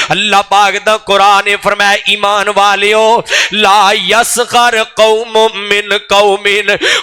اللہ پاک دا قرآن نے فرمایا ایمان والیو لا یسخر قوم من قوم،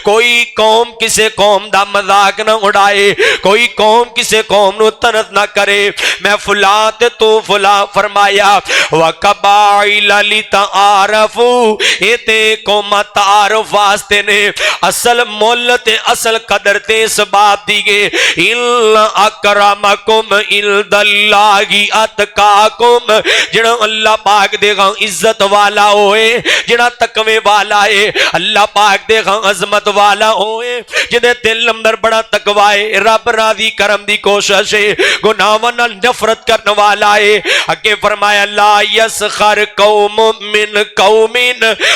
کوئی قوم کسے قوم دا مذاق نہ اڑائے، کوئی قوم کسے قوم نو تنت نہ کرے، میں فلاں تے تو فلاں فرمایا وَقَبَائِلَ لِتَعَارَفُوا، اے تے قوم تعارف واسطے نے، اصل مول تے اصل قدر تے سباب دیگے اِلَّا اَكْرَمَكُمْ عِنْدَ اللَّهِ اَتْقَاكُمْ، جڑا اللہ پاک دے گا عزت والا ہوئے، جڑا تقوی والا ہے، اللہ پاک دے گا عظمت والا ہوئے، جدے دل اندر بڑا تقوی ہے، رب راضی کرم دی کوشش ہے، گناہوں نال نفرت کرنے والا ہے۔ اگے فرمایا لا یسخر قوم من قوم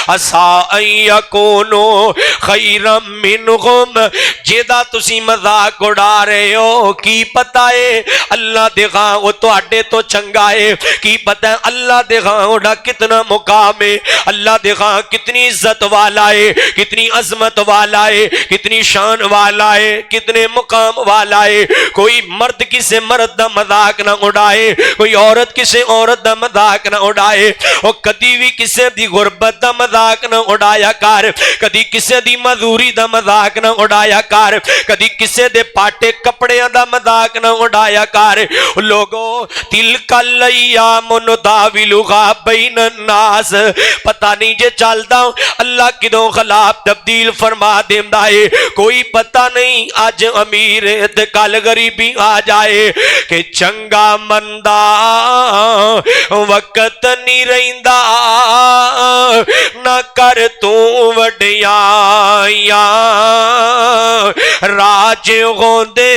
عسى ان یکونوا خیرا منہم، جیدہ تسی مذاق اڑا رہے ہو کی پتہ ہے اللہ دے گا وہ تواڈے تو چنگا ہے، کی پتہ ہے اللہ دے گا اوڑا کتنا مقام ہے، اللہ دے گا کتنی عزت والا ہے، کتنی عظمت والا ہے، کتنی شان والا ہے، کتنے مقام والا ہے۔ کوئی مرد کسے مرد دا مذاق نہ اڑائے، کوئی عورت کسے عورت دا مذاق نہ اڑائے، اور کدی بھی کسے دی غربت دا مذاق نہ اڑایا کر، کدی کسے دی مزوری دا مذاق نہ اڑایا کر، کدی کسے دے پاٹے کپڑیاں دا مذاق نہ اڑایا کر۔ لوگو تلک الایام نداولھا بین الناس، پتہ نہیں جے چلدا اللہ کدوں خلاف تبدیل فرما دیندا ہے، کوئی پتہ نہیں آج امیر ہے تے کل غریبی آ جائے، کہ چنگا مندا وقت نہیں رہندا، نہ کر تو وڈیاں راج ہوندے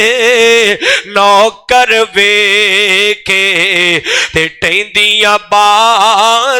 نوکر ویکھے تے ٹہندیاں بادشاہیاں،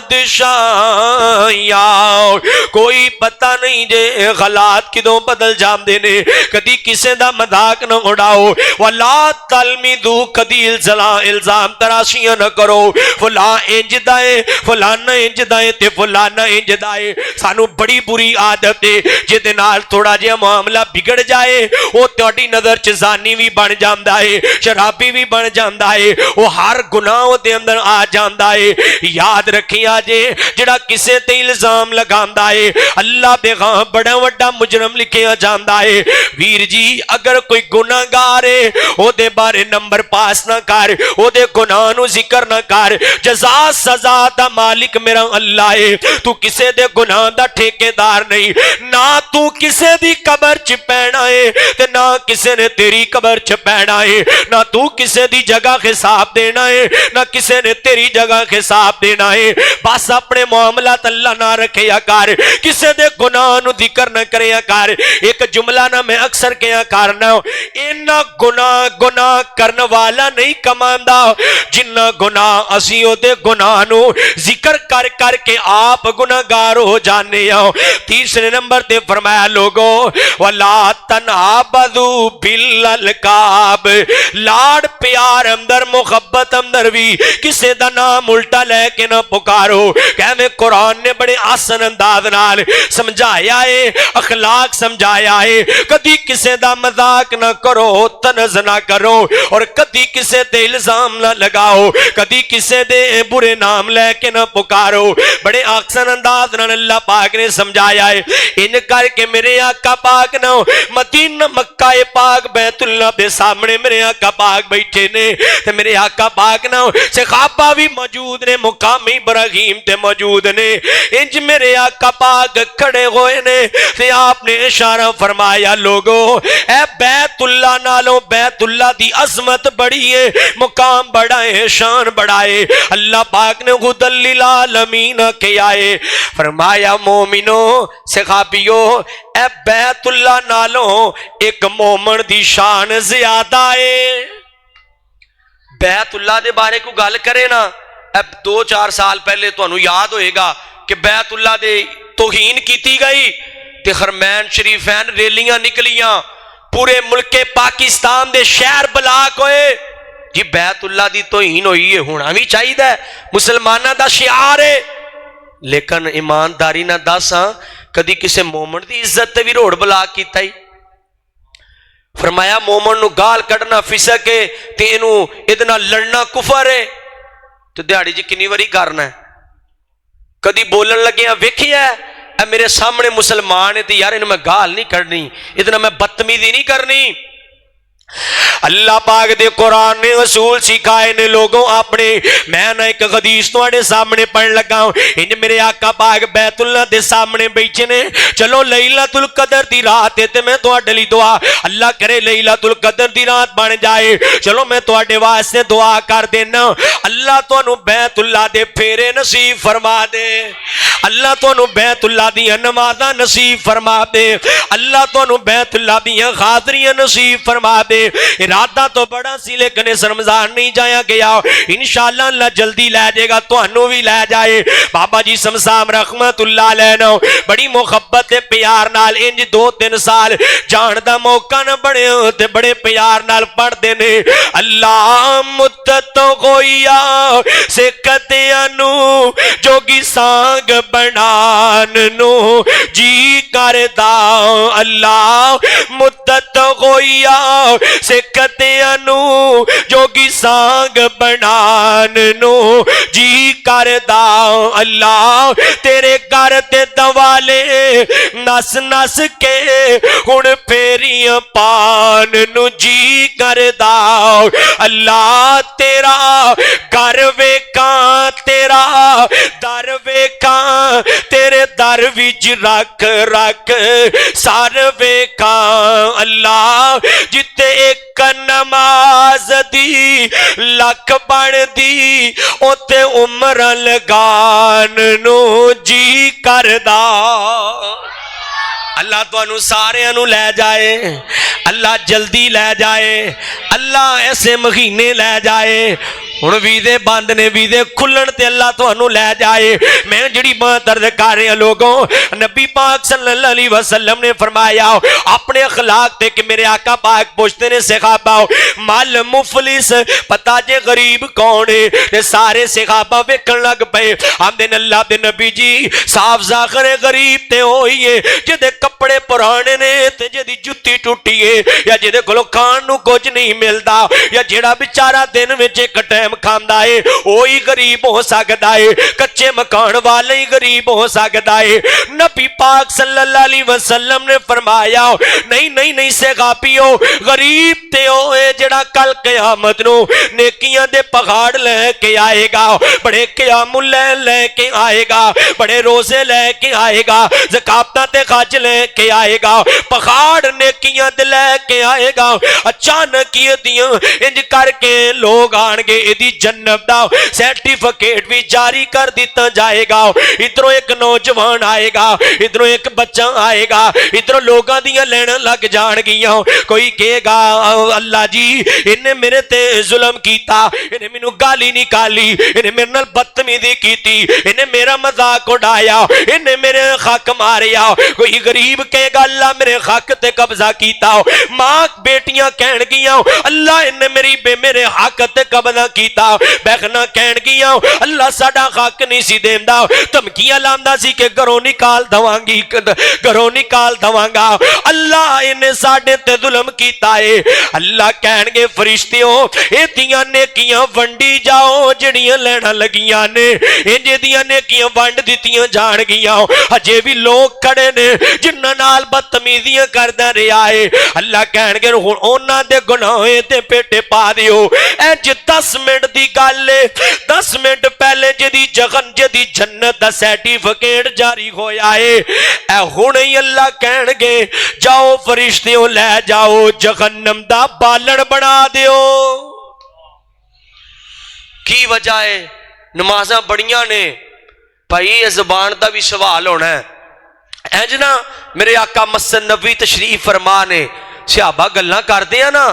کوئی پتہ نہیں جے غلات کدوں بدل جاندے نے۔ کدی کسے دا مذاق نہ اڑاؤ، ولا تلمذوا، کدی الزام تراشیاں نہ کرو، فلاں انج دائے فلانا انج دائے تے فلانا انج دائے۔ سانو بڑی بری عادت ہے جدے نال تھوڑا جہا معاملہ بگڑ جائے وہ تہاڈی نظر چ زانی بھی بن جاندا ہے، شرابی بھی بن جاندا ہے، وہ ہر گناہ دے اندر آ جاندا ہے۔ یاد رکھیا جے جڑا کسے تے الزام لگاندا ہے اللہ دے ہاں بڑا وڈا مجرم لکھیا جاندا ہے۔ ویر جی اگر کوئی گناہ گار ہے او دے بارے نمبر پاس نہ کر، او دے گناہ نو ذکر نہ کر، جزا سزا دا مالک میرا اللہ ہے، تو کسے دے گناہ دا ٹھیکیدار نہیں، نہ تو کسے دی قبر چ پینا ہے تے نہ کسے نے تیری قبر چ پینا ہے، نہ تو کسے دی جگہ حساب دینا ہے نہ کسے نے تیری جگہ حساب دینا ہے۔ بس اپنے معاملات اللہ نہ رکھیا کر، کسے دے گناہ نو ذکر نہ کریا کر۔ ایک جملہ نہ میں اکثر کیا کرنا، اینا گناہ کرنے والا نہیں کماندا جنہ گناہ اسی او دے گناہ نو ذکر کر کر کے آپ گناہگار ہو جانے ہو۔ تیسرے نمبر تے فرمایا لوگو وَلَا تَنَابَذُوا بِالْأَلْقَابِ، لاڑ پیار اندر محبت اندر بھی کسے دا نام الٹا لے کے نہ پکارو۔ کہنے قرآن نے بڑے آسن انداز نال سمجھایا ہے، اخلاق سمجھایا ہے، کدی کسے دا مذاق نہ کرو، تنز نہ کرو، اور کدی کسے تے الزام نہ لگاؤ، کدی کسے دے برے نام لے کے نہ پکارو۔ بڑے آسن انداز نال اللہ پاک نے سمجھایا ہے۔ ان کر کے میرے آقا پاک نہ مدینہ مکہ پاک بیت اللہ دے سامنے میرے آقا پاک بیٹھے نے تے میرے آقا پاک نہ صحابہ بھی موجود نے، مقام ابراہیم تے موجود نے، انج میرے آقا پاک کھڑے ہوئے نے تے آپ نے اشارہ فرمایا لوگو اے بیت اللہ نالوں بیت اللہ دی عظمت بڑی ہے، مقام بڑا ہے، شان بڑا ہے۔ اللہ پاک نے ہدی للعالمین کیا ہے، فرمایا مومنو صحابیو اے بیت اللہ نالوں ایک مومن دی شان زیادہ ہے۔ بیت اللہ دے بارے کو گل کرے نا، اب 2-4 سال پہلے تو انہوں یاد ہوئے گا کہ بیت اللہ دے توہین کیتی گئی تے حرمین شریفین ریلیاں نکلیاں، پورے ملک پاکستان دے شہر بلاک ہوئے، جی بیت اللہ دی توہین ہوئی ہے، ہونا بھی چاہیے، مسلمانہ دا شعار ہے، لیکن ایمانداری نہ دساں کدی کسے مومن دی عزت تے بھی روڑ بلاک کیتا ہی۔ فرمایا مومن نو گال کڈنا فسق ہے تے اینو ادنا لڑنا کفر ہے۔ تو دیہڑی جی کنی واری کرنا ہے؟ کدی بولن لگے ویکھیا اے میرے سامنے مسلمان ہے تو یار انہوں میں گال نہیں کرنی، اتنا میں بدتمیزی نہیں کرنی۔ اللہ پاک دے قرآن نے اصول سکھائے نے لوگوں اپنے۔ میں نہ ایک حدیث تواڈے سامنے پڑھن لگا ہوں، انج میرے آقا پاک بیت اللہ دے سامنے بیٹھے نے۔ چلو لیلۃ القدر دی رات ہے تے میں تواڈے لئی دعا، اللہ کرے لیلۃ القدر دی رات بن جائے، چلو میں تواڈے واسطے دعا کر دینا، اللہ تانوں بیت اللہ دے پھیرے نصیب فرما دے، اللہ تانوں بیت اللہ دی نمازاں نصیب فرما دے، اللہ تانوں بیت اللہ دی حاضریاں نصیب فرما دے۔ ارادہ تو بڑا سی لیکن اس رمضان نہیں جایا گیا، انشاءاللہ اللہ جلدی لے جائے گا، تانوں بھی لے جائے۔ بابا جی سمسام رحمت اللہ علیہ نو بڑی محبت پیار نال انج 2-3 سال جان دا موقع نہ بڑے تے بڑے پیار نال پڑھ دے نے۔ اللہ مدت ہویا سکتیاں نو جوگی سانگ بنان نو جی کردا، اللہ مدت ہویا سکتیاں نو جوگی سانگ بنان نو جی کردا، اللہ تیرے گھر تے دوالے نس نس کے ہن پھیریاں پان نو جی کردا، اللہ تیرا گھر ویکھاں تیرا در ویکھاں تیرے در وچ رکھ رکھ سر ویکھاں، اللہ جتے ایک نماز دی لکھ بن دی اوتے عمر لگان نو جی کردا۔ اللہ تو انو سارے انو لے جائے، اللہ جلدی لے جائے، اللہ ایسے مہینے لے جائے، ہن ویزے بند نے، ویزے کھلن تے اللہ تو انو لے جائے۔ میں جڑی بات درد کر رہے ہیں لوگوں، نبی پاک صلی اللہ علیہ وسلم نے فرمایا اپنے اخلاق تے کہ میرے آقا پاک پوچھتے نے صحابہ مال مفلس پتا جے غریب کون ہے، تے سارے صحابہ ویکھن لگ پئے، آمدن اللہ دے نبی جی صاف ظاہر غریب تے ہوئی ہے جدے کپڑے پرانے نے تے جدی جُتی ٹوٹی ہے، یا جدے کولوں کھان نو کچھ نہیں ملدا، یا جڑا بیچارہ دن وچ ایک ٹائم کھاندا ہے وہی غریب ہو سکدا ہے، کچے مکان والے ہی غریب ہو سکدا ہے۔ نبی پاک صلی اللہ علیہ وسلم نے فرمایا نہیں نہیں نہیں صحابیو، غریب تے ہوئے جڑا کل قیامت نو نیکیاں دے پہاڑ لے کے آئے گا، بڑے قیام اللیل لے کے آئے گا، بڑے روزے لے کے آئے گا، زکاتاں تے خرچ لے کے آئے گا، پہاڑ نیکیاں دے لے کے آئے گا، اچانک یہ دیاں انج کر کے لوگ آن گے دی جنت دا سرٹیفکیٹ بھی جاری کر دیتا جائے گا، ادھروں ایک نوجوان آئے گا، ادھروں ایک بچہ آئے گا، ادھروں لوگاں دیاں لینا لگ جان گیاں، کوئی کہے گا اللہ جی انہیں میرے تے ظلم کیتا، انہیں مینوں گالی نکالی، انہیں میرے نال بدتمیزی کیتی، انہیں میرا مذاق اڑایا، انہیں میرے حق ماریا، کوئی غریب کہے گا اللہ میرے حق تے قبضہ کیتا، ماں بیٹیاں کہن گیاں اللہ انہیں میرے حق تے قبضہ کیتا، بہنا کہن گیاں اللہ ساڈا حق نہیں سی دیندا، دھمکیاں لاندا سی کہ گھروں نکال دواںگی، گھروں نکال دواںگا، اللہ انہیں ساڈے تے ظلم کیتا ہے۔ اللہ کہن گے فرشتیوں ایدیاں نیکیاں ونڈی جاؤ جڑیاں لینا لگیاں نے، انجے دیاں نیکیاں ونڈ دیتیاں جان گیاں، ہجے بھی لوگ کھڑے نے جنہاں نال بدتمیزیاں کردا رہیا ہے، اللہ کہن گے ہن انہاں دے گناہیں تے پیٹے پا دیو، اے 10 منٹ دی گل ہے، 10 منٹ پہلے جدی جنت دا سرٹیفکیٹ جاری ہویا ہے، اے ہن ہی اللہ کہن گے جاؤ فرشتیوں لے جاؤ جہنم دا بالن بنا دیو۔ کی وجہ ہے؟ نمازاں بڑیاں نے بھائی، اس زبان دا بھی سوال ہونا ہے۔ اینج نا میرے آقا مسجد نبوی تشریف فرما نے صحابہ گلاں کردے ہیں نا،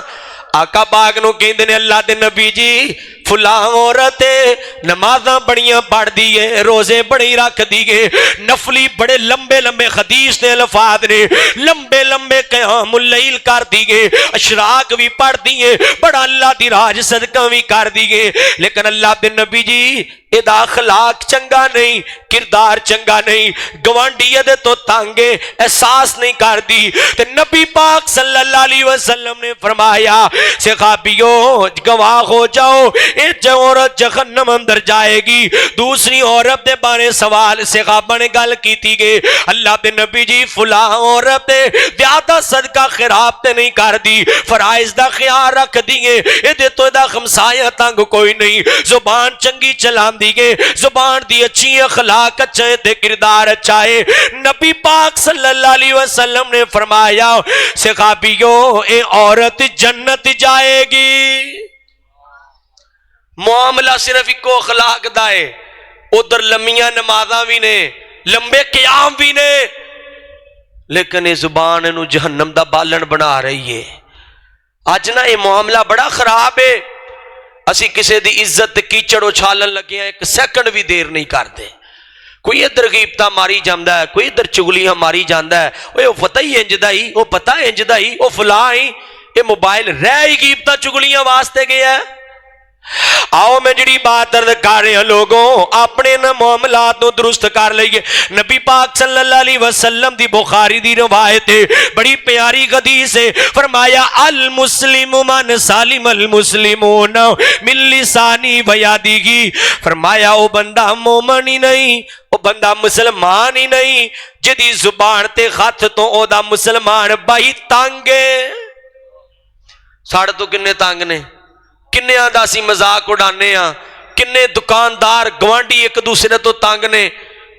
آقا پاک نو کہندے نے اللہ دے نبی جی فلاں عورت نمازاں بڑیاں پڑھ دیئے، روزے بڑی رکھ دیئے، نفلی بڑے لمبے لمبے حدیث دے الفاظ نے، لمبے لمبے قیام اللیل کر دیئے، اشراق بھی پڑھ دیئے، بڑا اللہ دی راج صدقہ بھی کر دیئے، لیکن اللہ دے نبی جی ادا اخلاق چنگا نہیں، کردار چنگا نہیں، گوانڈیت تو تانگے احساس نہیں کر دی۔ تے نبی پاک صلی اللہ علیہ وسلم نے فرمایا صحابیوں گواہ ہو جاؤ اے جو عورت جہنم اندر جائے گی. دوسری عورت دے بارے سوال صحابہ نے گل کیتی گے اللہ دے نبی جی فلاں عورت زیادہ صدقہ خراب تے نہیں کر دی فرائض دا خیال رکھ دیئے اے تو دا خمسایہ تنگ کوئی نہیں زبان چنگی چلان دیئے زبان دی اچھی اخلاق اچھے تے کردار اچھائے. نبی پاک صلی اللہ علیہ وسلم نے فرمایا صحابیوں اے عورت جنت جائے گی. معاملہ صرف ایک اخلاق دا ہے ادھر لمیاں نمازاں بھی نے لمبے قیام بھی نے لیکن یہ زبان انہوں جہنم دا بالن بنا رہی ہے. آج نا یہ معاملہ بڑا خراب ہے اسی کسے دی عزت کیچڑ اچھالن لگے ہیں ایک سیکنڈ بھی دیر نہیں کرتے. کوئی ادھر غیبتہ ماری جاندہ ہے کوئی ادھر چگلیاں ماری جاندہ ہے وہ فتح ہی انجدہ ہی وہ پتہ انجدہ ہی وہ فلاں ہی یہ موبائل رہ ہی غیبتہ چگلیاں واسطے گیا ہے. آؤ میں جڑی بات عرض کر رہے ہیں لوگوں اپنے نہ معاملات نو درست کر لئیے. نبی پاک صلی اللہ علیہ وسلم دی بخاری دی روایت ہے بڑی پیاری حدیث ہے فرمایا المسلم من سالم المسلمون من لسانی و یدیہ. فرمایا او بندہ مومن ہی نہیں او بندہ مسلمان ہی نہیں جدی زبان تے خط تو او دا مسلمان بھائی تانگے. ساڑھ تو کنے تانگ نے کنے آداسی مذاق اڑانے ہاں کنے دکاندار گوانڈی ایک دوسرے تو تانگ نے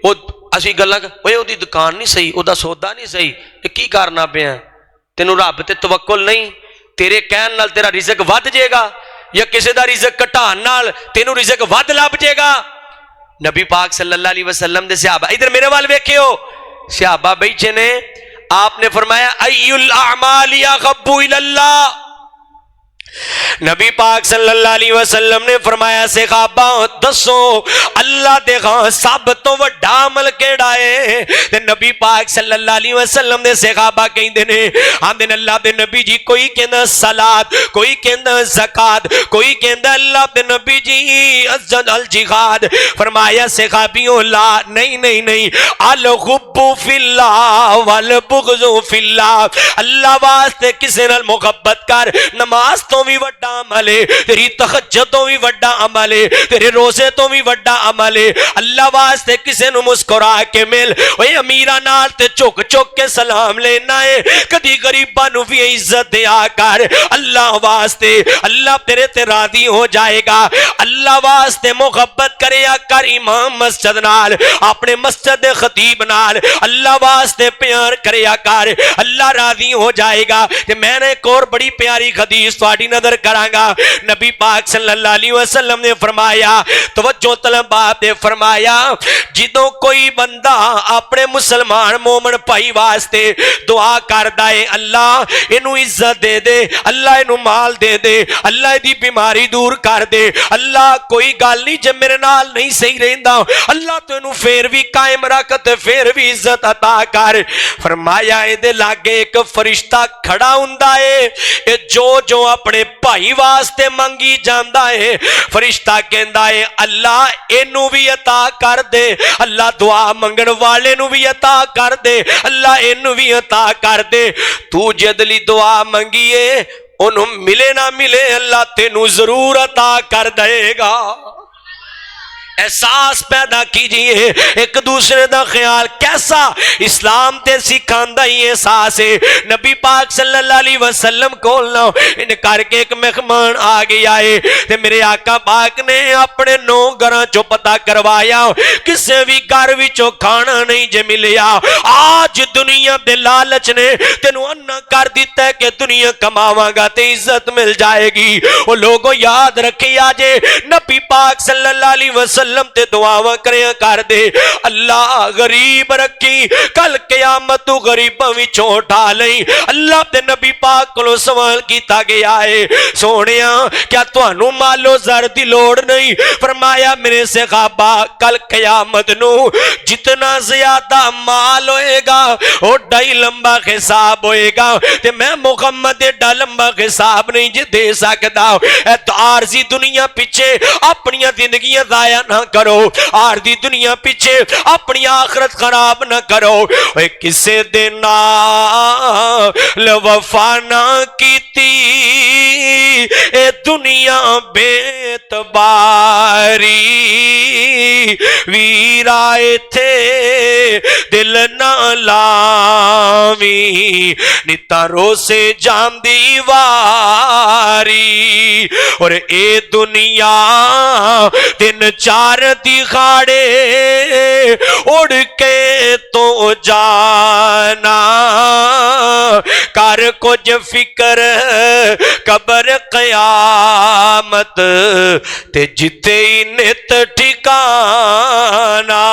وہ اسی گلہ وہ دی دکان نہیں صحیح وہ دا سودا نہیں صحیح یہ کی کرنا پہ ہیں تینوں رب تے توکل نہیں تیرے کہن نال تیرا رزق ود جے گا یا کسی دا رزق کٹان نال تینوں رزق ود لب جے گا. نبی پاک صلی اللہ علیہ وسلم دے صحابہ ادھر میرے وال ویکھے ہو صحابہ بیچے نے آپ نے فرمایا ای الاعمال احب الی اللہ. نبی پاک صلی اللہ علیہ وسلم نے فرمایا صحابہ دسو اللہ دے ہاں سب تو وڈا عمل کیڑا ہے تے نبی پاک صلی اللہ علیہ وسلم نے صحابہ کہندے نے آندے اللہ دے نبی جی کوئی کہندا صلات کوئی کہندا زکات کوئی کہندا اللہ دے نبی جی الجہاد. فرمایا صحابیوں لا نہیں نہیں نہیں الحب فی اللہ والبغض فی اللہ. اللہ واسطے کسے نال محبت کر نماز تو بھی وڈا عمل ہے تیری تہجد تو بھی وڈا عمل ہے تیرے روزے تو بھی وڈا عمل ہے. اللہ واسطے کسے نو مسکرا کے مل اوے امیراں نال تے چک چک کے سلام لینا ہے کدی غریباں نو بھی عزت دیا کر اللہ واسطے اللہ تیرے تے راضی ہو جائے گا. اللہ واسطے محبت کریا کر امام مسجد نال اپنے مسجد خطیب نال اللہ واسطے پیار کریا کر اللہ راضی ہو جائے گا. تے میں نے ایک اور بڑی پیاری حدیث تواڈی نظر کرانگا. نبی پاک صلی اللہ علیہ وسلم نے فرمایا توجہ طلباء نے فرمایا جدوں کوئی بندہ اپنے مسلمان مومن بھائی واسطے دعا کردا ہے اللہ اینو عزت دے دے اللہ اینو مال دے دے اللہ دی بیماری دور کر دے اللہ کوئی گل نہیں جے میرے نال نہیں صحیح رہندا اللہ تو اینو پھر بھی قائم رکھ تے پھر بھی عزت عطا کر. فرمایا اے دے لاگے ایک فرشتہ کھڑا ہوندا ہے اے جو اپنے بھائی واسطے منگی جاندا ہے فرشتہ کہندا ہے اللہ اینو بھی عطا کر دے اللہ دعا منگن والے نو بھی عطا کر دے اللہ اینو بھی عطا کر دے. تو جدلی دعا منگیے انہوں ملے نہ ملے اللہ تینو ضرور عطا کر دے گا. احساس پیدا کیجئے ایک دوسرے دا خیال کیسا اسلام تے سکھاندا ہی احساس ہے. نبی پاک صلی اللہ علیہ وسلم کولنا ان کر کے ایک مہمان آ گیا ہے تے میرے آقا پاک نے اپنے 9 گھراں چوں پتہ کروایا کسے بھی گھر وچوں کھانا نہیں جے ملیا. آج دنیا دے لالچ نے تینوں انا کر دیتا ہے کہ دنیا کماواں گا تے عزت مل جائے گی. وہ لوگوں یاد رکھیا جے نبی پاک صلی اللہ علیہ وسلم تے دعاواں کریاں کر دے اللہ غریب رکھی کل قیامت تو غریباں وچوں اٹھا لئی. اللہ تے نبی پاک کو سوال کیتا گیا ہے سونیا کیا تانوں مال و زر دی لوڑ نہیں. فرمایا میرے صحابہ کل قیامت نو جتنا زیادہ مال ہوئے گا اوڈا ہی لمبا حساب ہوئے گا تے میں محمد ایڈا لمبا حساب نہیں جے دے سکدا. اے تو عارضی دنیا پیچھے اپنی زندگیاں ضائع نہ کرو عارضی دنیا پیچھے اپنی آخرت خراب نہ کرو. اے کسے دے نال وفا نہ کیتی اے دنیا بیتباری ویرائے تھے دل نہ لاوی نیتا رو سے جام دیواری اور اے دنیا تین چار دکھاڑے اڑ کے تو جانا کر کچھ فکر قبر قیامت تے جتے نت ٹھکانا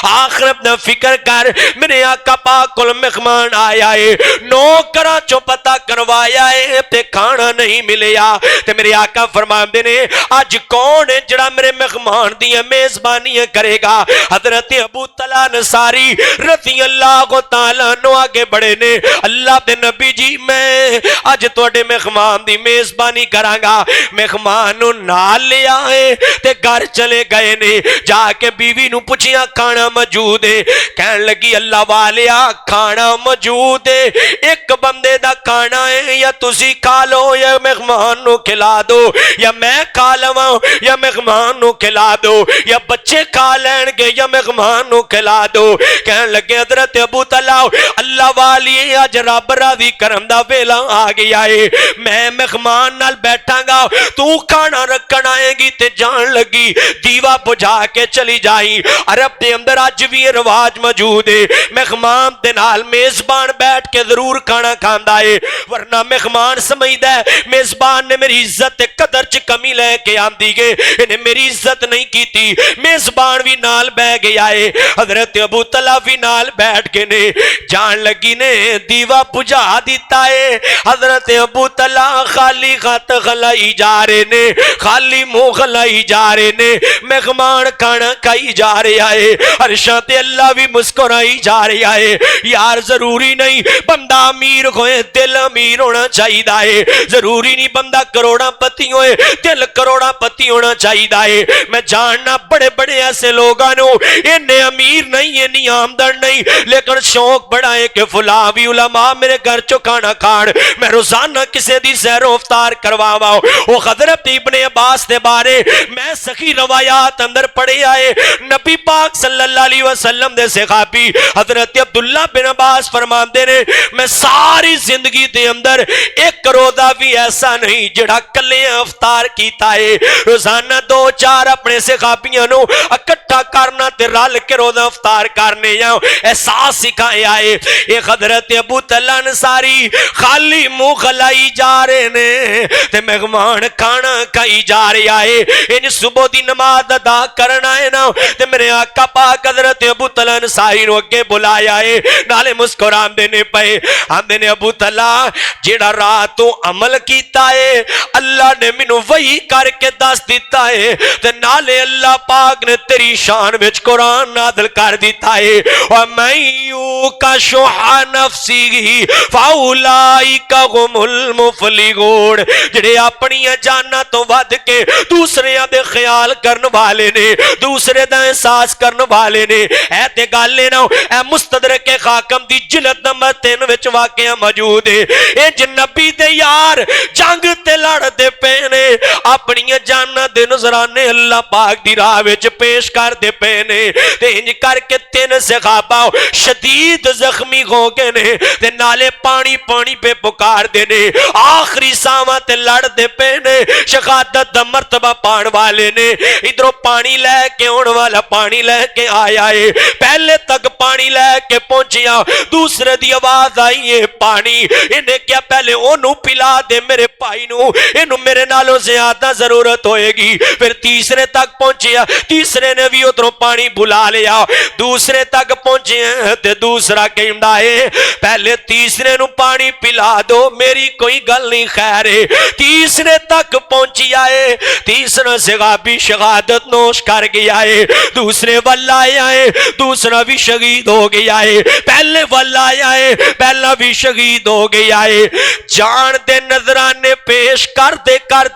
آخر اپنا فکر کر میرے آقا پاک کل مہمان آیا ہے نوکراں چو پتہ کروایا ہے تے کھانا نہیں ملیا تے میرے آقا فرماندے نے آج کون ہے جڑا میرے مہمان دی میزبانیاں کرے گا حضرت ابو طلحہ انصاری رضی اللہ تعالیٰ عنہ آگے بڑھے نے اللہ دے نبی جی میں آج توڑے مہمان دی میزبانی کراں گا مہمان نو نال لے آئے تے گھر چلے گئے نے جا کے بیوی نو پوچھیا کھانا موجود ہے کہن لگی اللہ والیا کھانا موجود ہے ایک بندے دا کھانا ہے یا تسی کھا لو یا مہمان نو کھلا دو یا میں کھا لواں یا مہمان نو کھلا دو یا بچے کھا لین گے یا مہمان نو کھلا دو کہن لگے حضرت ابو طلحہ اللہ والی آج رب راضی کرم دا ویلا آ گیا ہے میں مہمان نال بیٹھاں گا تو کھانا رکھن آئے گی تے جان لگی دیوا بجھا کے چلی جائیں عرب دے اندر آج بھی رواج موجود ہے مہمان دے نال میزبان بیٹھ کے ضرور کھانا کھاندا ہے ورنہ مہمان سمجھدا ہے میزبان نے میری عزت قدر چ کمی لے کے آندی گے انہیں میری عزت نہیں کیتی میزبان بھی نال بہ گیا ہے حضرت ابو طلحہ بھی نال بیٹھ کے نے جان لگی نے دیوا بجھا دیتا ہے حضرت ابو طلحہ خالی خط خلائی جا رہے نے خالی منہ خلائی جا رہے نے مہمان کھانا کھائی جا رہا ہے عرشاں تے اللہ بھی مسکرائی جا رہا ہے یار ضروری نہیں بندہ امیر ہوئے دل امیر ہونا چاہیے ضروری نہیں بندہ کروڑا پتی ہوئے دل کروڑا پتی ہونا چاہیے میں جاننا بڑے بڑے ایسے لوگانو انہیں امیر نہیں انہیں آمدن نہیں لیکن شوق بڑا ہے کہ فلاں بھی علماء میرے گھر چو کھانا کھان میں روزانہ کسے دی سیر و افطار کرواواں وہ حضرت ابن عباس دے بارے میں صحیح روایات اندر پڑھے آئے نبی پاک صلی اللہ علیہ وسلم دے صحابی حضرت عبداللہ بن عباس فرماندے نے میں ساری زندگی دے اندر ایک روزہ بھی ایسا نہیں جڑا کلے افطار کیتا ہے روزانہ دو چار اپنے صحابیاں نو اکٹھا کرنا تے رل کے روزہ افطار کرنے یا احساس سکھائے آئے ایک حضرت ابو طلحہ انصاری خالی منہ خلائی جا رہے نے تے مہمان کھانا کھائی جا رہے آئے ان صبح دی نماز ادا کرنا ہے نا تے میرے آقا پاک حضرت ابو طلحہ انصاری نو اگے بلایا ہے نالے مسکران دینے پئے آندے نے ابو طلحہ جیڑا رات تو عمل کیتا ہے اللہ نے منو وحی کر کے دس دیتا ہے تے نالے اللہ پاک نے تیری شان وچ قرآن نازل کر دیتا ہے وَمَن يُوقَ شُحَّ نَفْسِهِ فَأُولَئِكَ هُمُ الْمُفْلِحُونَ جڑے اپنی جاناں تو ود کے دوسرے دے خیال کرن والے نے دوسرے دا احساس کرن والے نے اے تے گل نہ اے مستدرک حاکم دی جلد نمبر 3 وچ واقعہ موجود ہے اے نبی دے یار جنگ تے لڑ دے پینے اپنی جاناں دے نذرانے اللہ پاک دی راہ وچ پیش کر دے پینے تے انج کر کے 3 صحابہ شدید زخمی ہو گئے نے تے نالے پانی پانی پہ پکار دے نے آخری ساواں تے لڑ دے پینے شہادت دا مرتبہ پان والے نے ادھروں پانی لے کے اون والا پانی لے کے آیا ہے پہلے تک پانی لے کے پہنچیا دوسرے دی آواز آئی ہے پانی انہیں کیا پہلے انہوں پلا دے میرے پائی نو انہوں میرے نالوں زیادہ ضرورت ہوئے گی پھر تیسرے تک پہنچیا تیسرے نے بھی ادھروں پانی بلا لیا دوسرے تک پہنچے تے دوسرا کہندا ہے پہلے تیسرے نو پانی پلا دو میری کوئی گل نہیں خیر ہے تیسرے تک پہنچیا ہے تیسرا صحابی شہادت نوش کر گیا ہے دوسرے والا آیا ہے دوسرا بھی شہید ہو گیا ہے پہلے والا آیا ہے پہلا بھی شہید ہو گیا ہے جان دے نظرانے پیش کر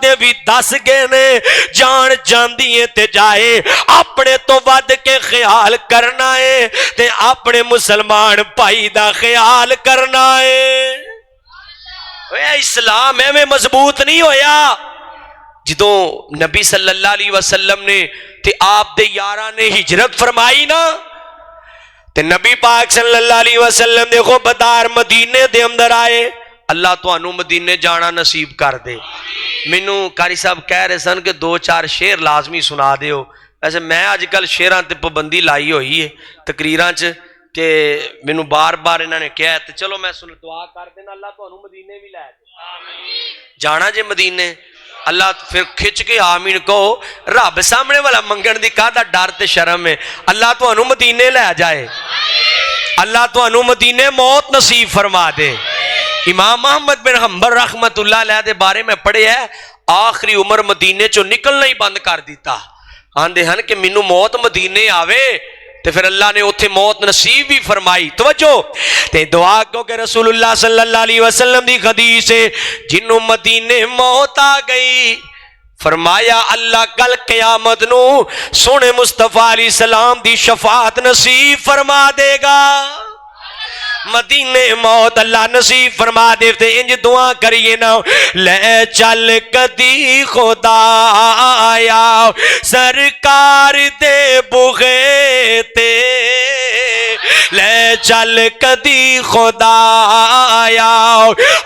دے بھی دس گئے نے جان جاندی ہے تے جائے اپنے تو ود کے خیال کرنا ہے تے اپنے مسلمان بھائی دا خیال کرنا ہے اسلام ایویں مضبوط نہیں ہویا جدوں نبی صلی اللہ علیہ وسلم نے تے آپ دے یاراں نے ہجرت فرمائی نا تے نبی پاک صلی اللہ علیہ وسلم دیکھو بدار مدینے دے اندر آئے. اللہ تانوں مدینے جانا نصیب کر دے. مینوں قاری صاحب کہہ رہے سن کہ 2-4 شعر لازمی سنا دیو. ویسے میں اج کل شعراں تے پابندی لائی ہوئی ہے تقریراں چ کہ مینوں بار بار انہاں نے کہا تے چلو میں سن دعا کر دینا اللہ تانوں مدینے بھی لے جائے. جانا جے مدینے اللہ پھر کھچ کے آمین کہو. رب سامنے والا منگن دی کہدا ڈر تے شرم ہے. اللہ تانوں مدینے لے جائے. اللہ تانوں مدینے موت نصیب فرما دے. امام محمد بن حنبل رحمت اللہ علیہ دے بارے میں پڑھے ہے آخری عمر مدینے چو نکلنا ہی بند کر دیتا. آندے ہن کہ مینوں موت مدینے آوے تے پھر اللہ نے اتھے موت نصیب بھی فرمائی. توجہ تے دعا کو کہ رسول اللہ صلی اللہ علیہ وسلم دی حدیث ہے جنوں مدینے موت آ گئی فرمایا اللہ کل قیامت نو سونے مصطفیٰ علیہ السلام دی شفاعت نصیب فرما دے گا. مدینے موت اللہ نصیب فرما دے. تے انج دعا کریے نا لے چل کدی خدا آیا سرکار دے بغے تے لے چل کدی خدا آیا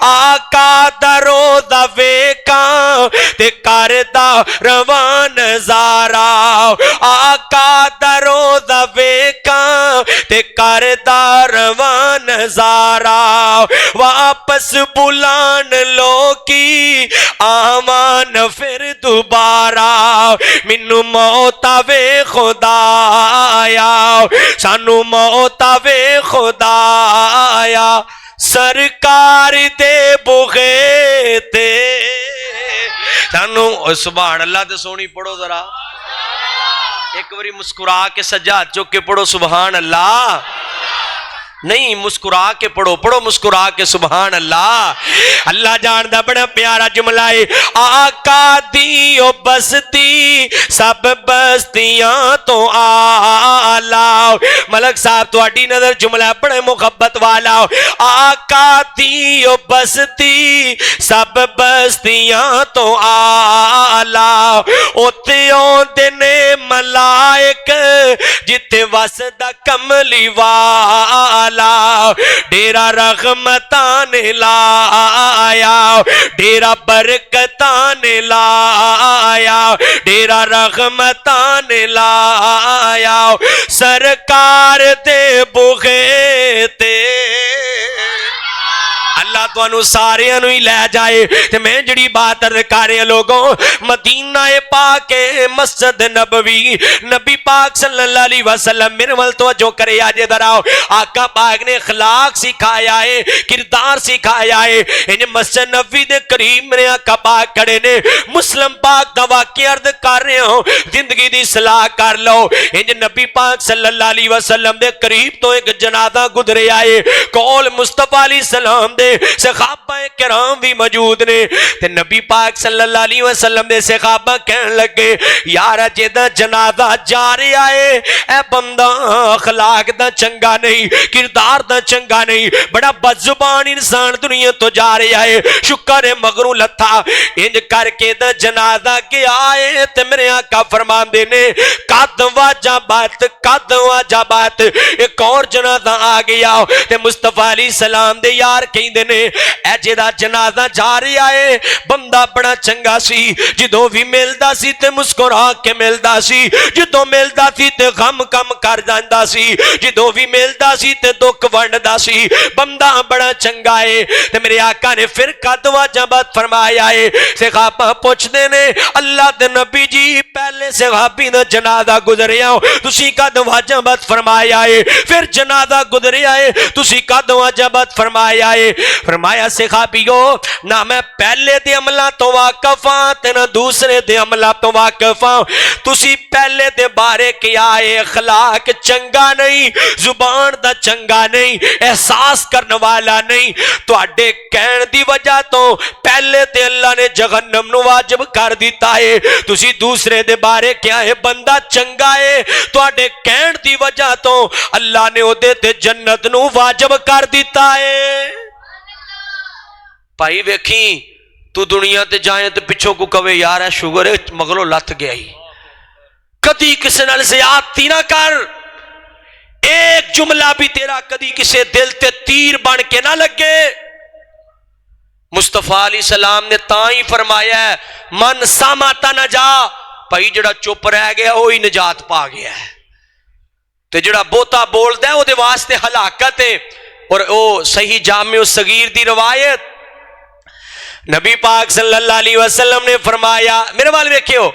آقا درو دا ویکاں تے کردا روان زارا آقا درو دا ویکاں تے کردا روان نظارہ واپس بلان لوکی آمان پھر دوبارہ مینوں موت آوے خدا آیا سانو موت آوے خدا آیا سرکار دے بغے تے سانو. سبحان اللہ تے سونی پڑھو ذرا ایک باری مسکرا کے سجاد چک کے پڑھو سبحان اللہ. نہیں مسکرا کے پڑھو پڑھو مسکرا کے سبحان اللہ. اللہ جاندا بڑا پیارا جملہ ہے آقا دیو بستی سب بستیاں تو آلہ. ملک صاحب تواڈی نظر جملہ بڑے محبت والا آقا دیو بستی سب بستیاں تو آلہ اوتے اوندے نے ملائک جتے وسدا کملی والا ڈیرا رحمتان لایا ڈیرا برکتان لایا ڈیرا رحمتان لایا سرکار دے بغے تے. اللہ تانوں ساریاں نوں ہی لے جائے. تے میں جڑی بات عرض کر رہا لوگوں مدینہ پاک مسجد نبوی نبی پاک صلی اللہ علیہ وسلم میرے ول توجہ کرے آج ادھر آؤ. آقا پاک نے اخلاق سکھایا ہے کردار سکھایا ہے. انج مسجد نبوی دے قریب میرے آقا پاک کھڑے نے مسلم پاک دا واقعہ عرض کر رہے ہوں زندگی دی اصلاح کر لو. انج نبی پاک صلی اللہ علیہ وسلم دے قریب تو ایک جنازہ گزرے آئے کول مصطفیٰ علیہ السلام دے صحابہ کرام بھی موجود نے تے نبی پاک صلی اللہ علیہ وسلم دے صحابہ کہن لگے یار جیدہ جنازہ جا رہا ہے اے بندہ اخلاق دا چنگا نہیں کردار دا چنگا نہیں بڑا بدزبان انسان دنیا تو جا رہا ہے شکر مغرو لتھا انج کر کے دا جنازہ گیا ہے تے میرے آقا فرمان دینے قد واجبات ایک اور جنازہ آ گیا تے مصطفیٰ علیہ السلام دے یار کہیں دینے اے جیدہ جنازہ جا رہا ہے بندہ بڑا چنگا سی جدوں بھی ملدا سی تے مسکرا کے ملدا سی جدوں ملدا سی تے غم کم کر جاندا سی جدوں بھی ملدا سی تے دکھ ونڈدا سی بندہ بڑا چنگا ہے. تے میرے آقا نے پھر قد واجبات فرمایا ہے. صحابہ پوچھدے نے اللہ دے نبی جی پہلے صحابی دا جنازہ گزریا تسی قد واجبات فرمایا ہے پھر جنازہ گزریا ہے تسی قد واجبات فرمایا ہے. فرمایا صحابیو نہ میں پہلے دے عملہ تو واقف ہاں تے نہ دوسرے دے عملہ تو واقف ہاں. تسی پہلے دے بارے کیا ہے اخلاق چنگا نہیں زبان دا چنگا نہیں احساس کرنے والا نہیں تو اڈے کہن دی وجہ تو پہلے تے اللہ نے جہنم نو واجب کر دیتا ہے. تسی دوسرے دے بارے کیا ہے بندہ چنگا ہے تو اڈے کہن دی وجہ تو اللہ نے او دے تے جنت نو واجب کر دیتا ہے. بھائی ویکھی تو دنیا تے جائیں تے پچھوں کو کہے یار ہے شوگر ہے مغلو لت گیا ہی. کدی کسی نال زیادتی نہ کر. ایک جملہ بھی تیرا کدی کسی دل تے تیر بن کے نہ لگے. مصطفیٰ علیہ السلام نے تاں ہی فرمایا ہے من سامتا نجا. بھائی جڑا چپ رہ گیا وہی نجات پا گیا ہے تے جڑا بوتا بولدا ہے وہ دے واسطے ہلاکت ہے. اور او صحیح جامع الصغیر دی روایت نبی پاک صلی اللہ علیہ وسلم نے فرمایا, میرے وال ویکھیو,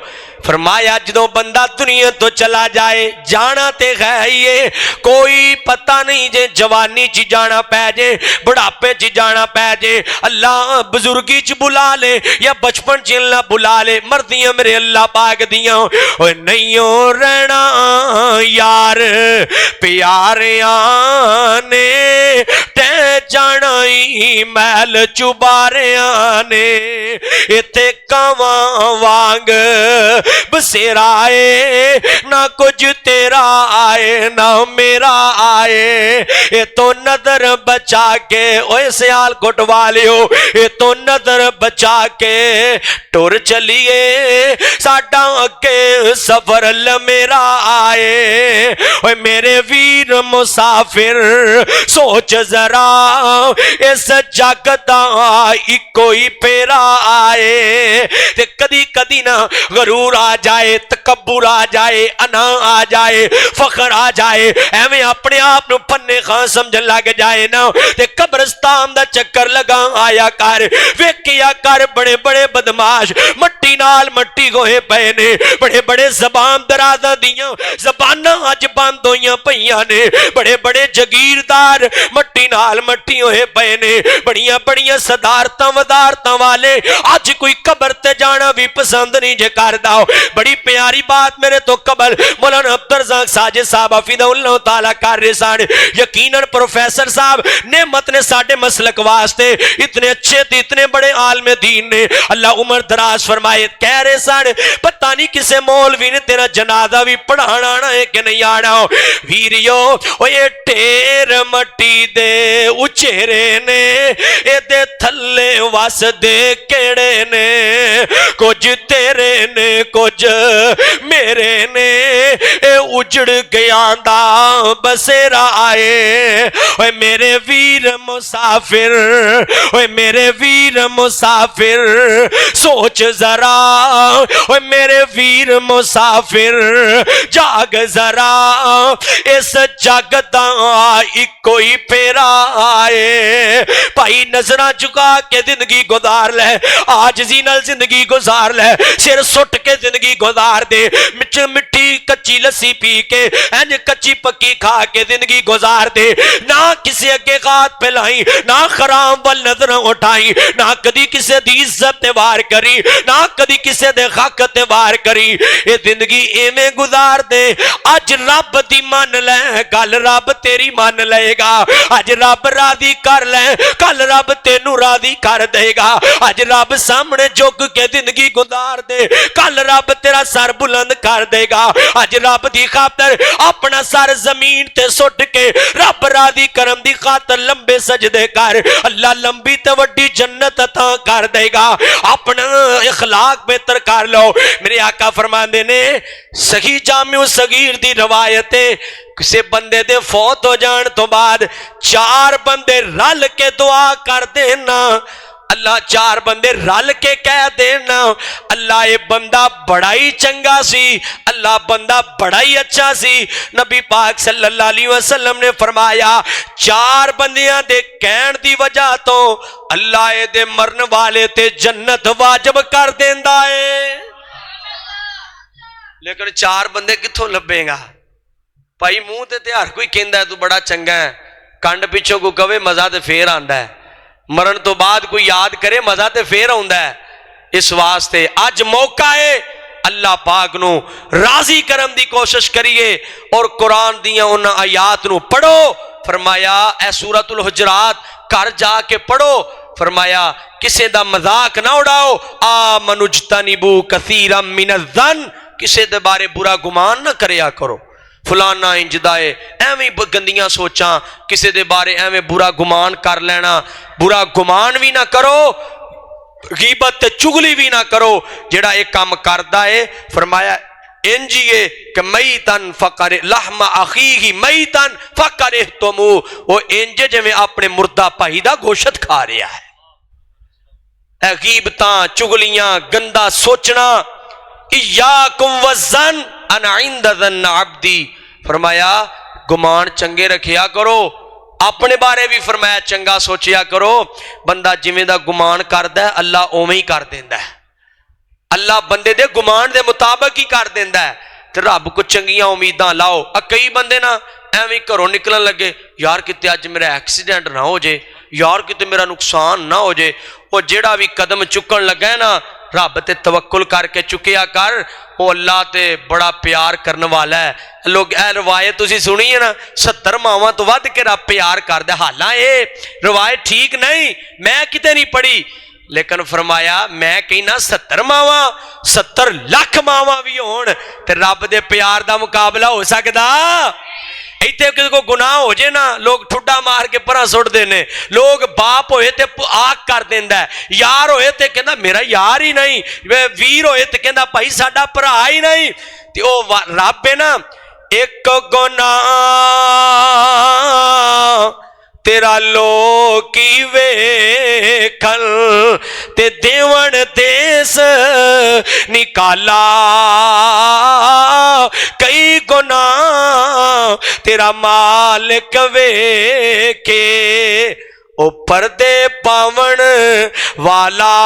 فرمایا جدوں بندہ دنیا تو چلا جائے جانا تے ہے کوئی پتہ نہیں جے جوانی چی جانا پہ جے بڑھاپے چی جانا پہ جے اللہ بزرگی چ بلا لے یا بچپن چ اللہ بلا لے مردیاں میرے اللہ پاک دیاں اوے نہیں رہنا یار پیاریاں نے تے جانا ہی محل چباریاں نے ایتھے کاواں وانگ بسیرا آئے نہ کچھ تیرا آئے نہ میرا آئے. یہ تو نظر بچا کے اوے سیال کوٹ والیو یہ تو نظر بچا کے ٹور چلیے ساڈا اگے سفر لمیرا آئے. اوے میرے ویر مسافر سوچ ذرا اس جگ دا اکو ہی پیرا آئے. تے کدی کدی نہ غرور آ جائے, تکبر آ جائے, انا آ جائے, فخر آ جائے, ایویں اپنے آپ نو پنے خان سمجھن لگ جائے نا تے قبرستان دا چکر لگا آیا کر. ویکھیا کر بڑے بڑے بدماش مٹی نال مٹی گوہے پئے نے, بڑے بڑے زبان درازاں دیاں زباناں اج بند ہویاں پئیاں نے, بڑے بڑے جگیردار مٹی نال مٹی ہوئے پئے نے, بڑیاں بڑیاں صدارتاں ودارتاں والے اج کوئی قبر تے جانا بھی پسند نہیں جے کردا. بڑی پیاری بات میرے تو قبل مولانا عبدالرزاق ساجد صاحب حفظہ اللہ تعالیٰ کر رہے سن. یقیناً پروفیسر صاحب نعمت نے ساڈے مسلک واسطے اتنے اچھے تھے, اتنے بڑے عالم دین نے اللہ عمر دراز فرمائے. کہہ رہے سن پتہ نہیں کسے مولوی نے تیرا جنازہ بھی پڑھانا آنا ہے کہ نہیں آنا. ویریو او یہ ٹیر مٹی دے اچھیرے نے اے دے تھلے وس دے کیڑے نے, کچھ تیرے نے کچھ میرے نے اے اجڑ گیا دا بسیرا آئے. اوے میرے ویر مسافر اوے میرے ویر مسافر سوچ ذرا اوے میرے ویر مسافر جاگ ذرا اس جگ دا اکو ہی پیرا آئے. بھائی نظرہ چکا کے زندگی گزار لے, عاجزی نال زندگی گزار لے, سر سٹ کے زندگی گزار دے, مٹھی کچی لسی پی کے انج کچی پکی کھا کے زندگی گزار دے. نہ کسی اگے ہاتھ پھیلائیں, نہ خرام وال نظر اٹھائیں, نہ کدی کسی دی عزت تے وار کری, نہ کدی کسی دے حق تے وار کری. اے زندگی ایویں گزار دے. اج رب دی من لے کل رب تیری من لے گا. اج رب راضی کر لے کل رب تینو راضی کر دے گا. اج رب سامنے جھک کے زندگی گزار دے کل رب تیرا سر بلند کر دے گا. اج رب دی خاطر اپنا سر زمین تے سٹ کے رب راضی کرم دی خاطر لمبے سجدے کر, اللہ لمبی تے وڈی جنت عطا کر دے گا. اپنا اخلاق بہتر کر لو. میرے آقا فرماندے نے صحیح جامع الصغیر دی روایت ہے کسی بندے دے فوت ہو جان تو بعد 4 بندے رل کے دعا کر دینا. اللہ 4 بندے رل کے کہہ دینا اللہ یہ بندہ بڑا ہی چنگا سی, اللہ بندہ بڑا ہی اچھا سی. نبی پاک صلی اللہ علیہ وسلم نے فرمایا 4 بندیاں دے کہن دی وجہ تو اللہ اے دے مرن والے تے جنت واجب کر دیندا ہے. لیکن 4 بندے کتھوں لبے گا بھائی؟ منہ تے ہر کوئی کہندا ہے تو بڑا چنگا ہے, کنڈ پیچھوں کو کہے مزہ تے پھر آندا ہے, مرن تو بعد کوئی یاد کرے مزہ تے پھر آندا ہے. اس واسطے اج موقع ہے اللہ پاک نو راضی کرم دی کوشش کریے اور قرآن دیاں انہاں آیات نو پڑھو. فرمایا اے سورۃ الحجرات گھر جا کے پڑھو. فرمایا کسے دا مذاق نہ اڑاؤ. آمنوا اجتنبوا کثیرا من الظن, کسے دے بارے برا گمان نہ کریا کرو. فلانا انجدا ہے، ایویں گندیاں سوچاں، کسی دے بارے ایویں برا گمان کر لینا، برا گمان بھی نہ کرو، غیبت تے چگلی بھی نہ کرو۔ جڑا ایک کام کردا ہے فرمایا انجیے کہ میتن فقر لحم اخیہ میتن فکرہتمو، وہ انج جویں اپنے مردہ بھائی دا گوشت کھا رہا ہے۔ اے غیبتاں چگلیاں گندا سوچنا، ایاکم والظن انا عند ظن عبدی، فرمایا گمان چنگے رکھیا کرو، اپنے بارے بھی فرمایا چنگا سوچیا کرو۔ بندہ جویں دا گمان کردا ہے اللہ اوویں ہی کر دیندا ہے، اللہ بندے دے گمان دے مطابق ہی کر دیندا ہے۔ تے رب کو چنگیاں امیداں لاؤ۔ کئی بندے نا ایویں گھروں نکلن لگے، یار کتے اج میرا ایکسیڈنٹ نہ ہو جائے، یار کتے میرا نقصان نہ ہو جائے۔ وہ جیڑا بھی قدم چکن لگا ہے نا، رب تے توکل کر کے چکیا کر، وہ اللہ تے بڑا پیار کرنے والا ہے۔ لوگ اے روایت تسی سنی ہے نا، 70 ماواں تو ود کے رب پیار کر دے، حالاں اے روایت ٹھیک نہیں، میں کتے نہیں پڑھی، لیکن فرمایا میں کہنا 70 ماواں 70 لاکھ ماواں بھی ہون تے رب دے پیار دا مقابلہ ہو سکدا؟ ایتھے کسی کو گناہ ہو جائے نا، لوگ ٹھڈا مار کے پرا سٹ دینے، لوگ باپ ہوئے تے آگ کر دیندا ہے، یار ہوئے تے کہندا میرا یار ہی نہیں، ویر ہوئے تے کہندا بھائی ساڈا بھرا ہی نہیں۔ تے او رب ہے نا، ایک گناہ تیرا لوکی ویکھن تے دیون دیس نکالا، کئی گناہ تیرا مالک ویکھے او پردے پاون والا،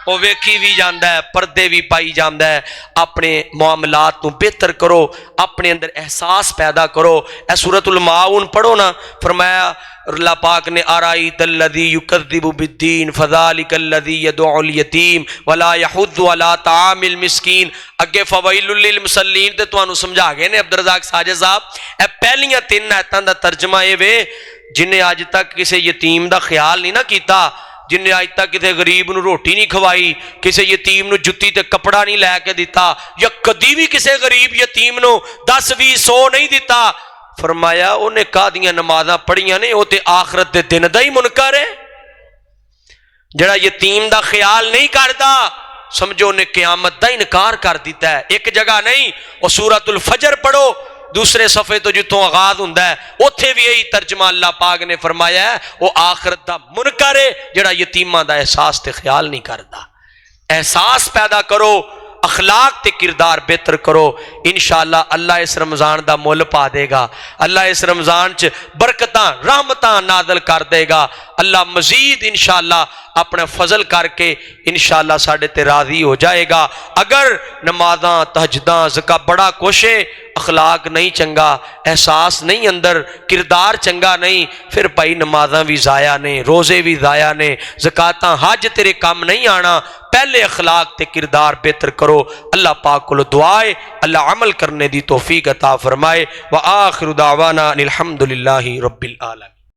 وہ ویکھی بھی جاندہ ہے، پردے بھی پائی جاندہ ہے۔ اپنے معاملات تو بہتر کرو، اپنے اندر احساس پیدا کرو۔ اے سورۃ الماعون پڑھو نا، فرمایا اللہ پاک نے ارائیت الذی یکذب بالدین فذلک الذی یدعو الیتیم ولا یحض علی طعام المسکین۔ اگے فویل للمصلین تے تانوں سمجھا گئے نے عبدالرزاق ساجد صاحب۔ اے پہلیاں 3 آیتاں دا ترجمہ اے وے جنہیں اج تک کسی یتیم دا خیال نہیں نہ کیتا، جن نے آج تک کسی غریب نو روٹی نہیں کھوائی، کسی یتیم نو جتی تے کپڑا نہیں لے کے دیتا، یا کدی بھی کسی غریب یتیم نو 10-20 100 نہیں دیتا، فرمایا انہیں کادیاں نمازاں پڑھیاں نے، وہ تے آخرت دے دن دا ہی منکر ہے۔ جڑا یتیم دا خیال نہیں کردا سمجھو انہیں قیامت دا انکار کر دیتا ہے۔ ایک جگہ نہیں، وہ سورۃ الفجر پڑھو دوسرے صفحے تو جتوں آغاز ہوندا ہے، اوتھے بھی یہی ترجمہ اللہ پاک نے فرمایا ہے، وہ آخرت دا منکر ہے جڑا یتیماں دا احساس تے خیال نہیں کردا۔ احساس پیدا کرو، اخلاق تے کردار بہتر کرو، انشاءاللہ اللہ اس رمضان دا مول پا دے گا، اللہ اس رمضان چ برکتاں رحمتاں نازل کر دے گا، اللہ مزید انشاءاللہ اپنا فضل کر کے انشاءاللہ ساڑھے تے راضی ہو جائے گا۔ اگر نمازاں تہجداں زکاة بڑا کوشے، اخلاق نہیں چنگا، احساس نہیں اندر، کردار چنگا نہیں، پھر بھائی نمازاں بھی ضائع نے، روزے بھی ضائع نے، زکاتاں حج تیرے کام نہیں آنا۔ پہلے اخلاق تے کردار بہتر کرو۔ اللہ پاک کو دعائے اللہ عمل کرنے دی توفیق عطا فرمائے۔ وآخر دعوانا الحمدللہ رب العالمین۔